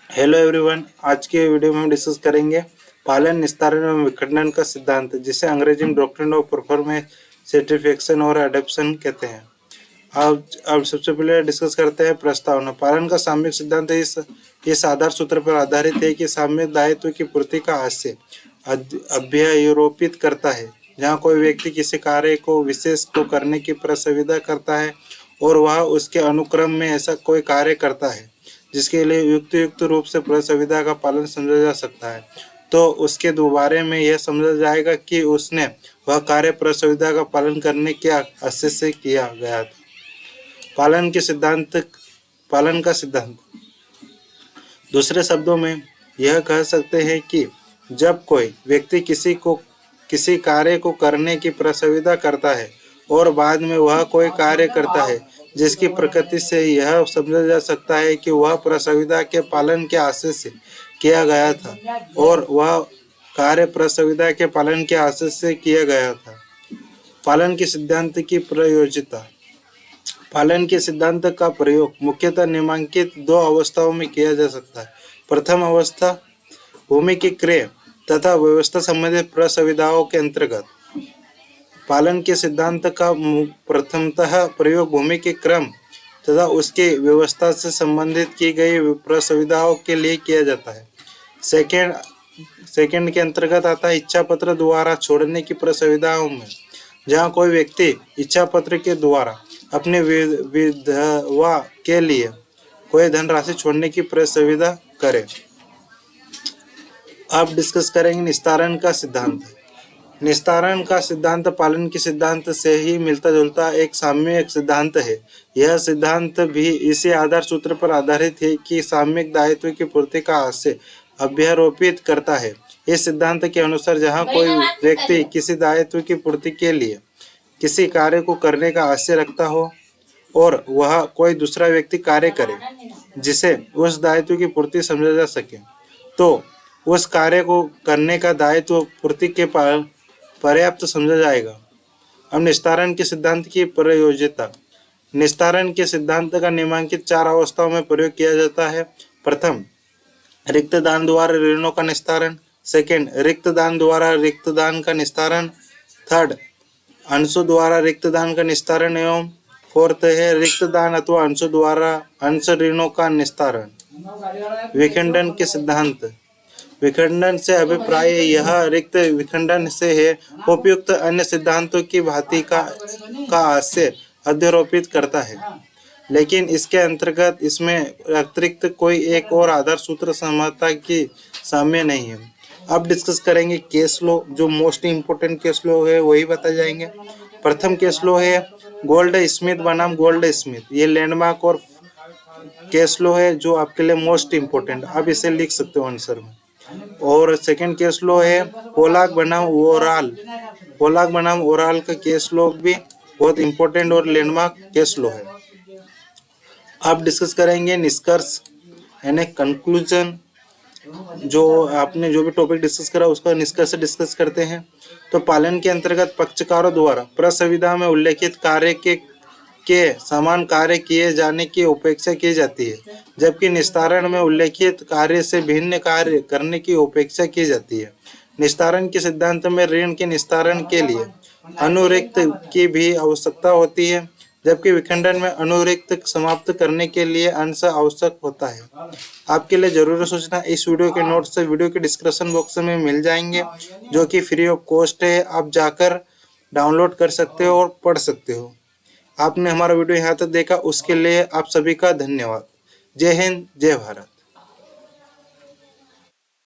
Hello everyone, आज के video में हम डिस्कस करेंगे पालन, निस्तारण एवं विखंडन का सिद्धांत, जिसे अंग्रेजी में डॉक्ट्रिन ऑफ परफॉर्मेंस सेटिस्फैक्शन और एडॉप्शन कहते हैं। अब सबसे पहले डिस्कस करते हैं प्रस्तावना। पालन का साम्यक सिद्धांत इस आधार सूत्र पर आधारित है कि साम्यक दायित्व की पूर्ति का आशय अभ्यारोपित करता है, जहाँ कोई व्यक्ति किसी कार्य को विशेष को करने की प्रसुविधा करता है और वह उसके अनुक्रम में ऐसा कोई कार्य करता है जिसके लिए युक्त रूप से प्रसुविधा का पालन समझा जा सकता है, तो उसके बारे में यह समझा जाएगा कि उसने वह कार्य प्रसुविधा का पालन करने के आशय से किया गया था। पालन का सिद्धांत दूसरे शब्दों में यह कह सकते हैं कि जब कोई व्यक्ति किसी कार्य को करने की प्रसुविधा करता है और बाद में वह कोई कार्य करता है जिसकी प्रकृति से यह समझा जा सकता है कि वह प्रसुविधा के पालन के आशय से किया गया था और वह कार्य प्रसुविधा के पालन के आशय से किया गया था। पालन के सिद्धांत की प्रयोज्यता। पालन के सिद्धांत का प्रयोग मुख्यतः निम्नलिखित दो अवस्थाओं में किया जा सकता है। प्रथम अवस्था भूमि की क्रय तथा व्यवस्था संबंधित प्रसुविधाओं के अंतर्गत। पालन के सिद्धांत का प्रथमतः प्रयोग भूमि के क्रम तथा उसके व्यवस्था से संबंधित की गई प्रसुविधाओं के लिए किया जाता है। सेकंड के अंतर्गत आता है इच्छा पत्र द्वारा छोड़ने की प्रसुविधाओं में, जहां कोई व्यक्ति इच्छा पत्र के द्वारा अपने विधवा के लिए कोई धनराशि छोड़ने की प्रसुविधा करे। अब डिस्कस करेंगे निस्तारण का सिद्धांत। निस्तारण का सिद्धांत पालन के सिद्धांत से ही मिलता जुलता एक साम्यक सिद्धांत है। यह सिद्धांत भी इसी आधार सूत्र पर आधारित है कि साम्यक दायित्व की पूर्ति का आशय अभ्यारोपित करता है। इस सिद्धांत के अनुसार जहाँ कोई व्यक्ति किसी दायित्व की पूर्ति के लिए किसी कार्य को करने का आशय रखता हो और वह कोई दूसरा व्यक्ति कार्य करे जिसे उस दायित्व की पूर्ति समझा जा सके, तो उस कार्य को करने का दायित्व पूर्ति के पर्याप्त समझा जाएगा। अब निस्तारण के सिद्धांत की प्रयोज्यता। निस्तारण के सिद्धांत का निम्नलिखित 4 अवस्थाओं में प्रयोग किया जाता है। प्रथम, रिक्त दान द्वारा ऋणों का निस्तारण। सेकंड, रिक्त दान द्वारा रिक्त दान का निस्तारण। थर्ड, अंशों द्वारा रिक्त दान का निस्तारण। एवं फोर्थ है रिक्त दान अथवा अंशों द्वारा अंश ऋणों का निस्तारण। विखंडन के सिद्धांत। विखंडन से अभिप्राय यह रिक्त विखंडन से है उपयुक्त अन्य सिद्धांतों की भांति का आशय अध्यारोपित करता है, लेकिन इसके अंतर्गत इसमें अतिरिक्त कोई एक और आधार सूत्र समता की साम्य नहीं है। अब डिस्कस करेंगे केस लॉ। जो मोस्ट इम्पोर्टेंट केस लॉ है वही बताए जाएंगे। प्रथम केस लॉ है गोल्ड स्मिथ बनाम गोल्ड स्मिथ। ये लैंडमार्क और केस लॉ है जो आपके लिए मोस्ट इम्पोर्टेंट, आप इसे लिख सकते हो आंसर में। और सेकंड केस लॉ है पोलाक बनाम ओराल। पोलाक बनाम ओराल का केस लॉ भी बहुत इंपॉर्टेंट और लैंडमार्क केस लॉ है। अब डिस्कस करेंगे निष्कर्ष यानी कंक्लूजन। जो आपने जो भी टॉपिक डिस्कस करा उसका निष्कर्ष डिस्कस करते हैं। तो पालन के अंतर्गत पक्षकारों द्वारा प्रसुविधा में उल्लेखित कार्य के समान कार्य किए जाने की अपेक्षा की जाती है, जबकि निस्तारण में उल्लेखित कार्य से भिन्न कार्य करने की अपेक्षा की जाती है। निस्तारण के सिद्धांत में ऋण के निस्तारण के लिए अनुरिक्त की भी आवश्यकता होती है, जबकि विखंडन में अनुरिक्त समाप्त करने के लिए अंश आवश्यक होता है। आपके लिए जरूरी सूचना, इस वीडियो के नोट्स वीडियो के डिस्क्रिप्शन बॉक्स में मिल जाएंगे, जो कि फ्री ऑफ कॉस्ट है। आप जाकर डाउनलोड कर सकते हो और पढ़ सकते हो। आपने हमारा वीडियो यहाँ तक देखा उसके लिए आप सभी का धन्यवाद। जय हिंद, जय भारत।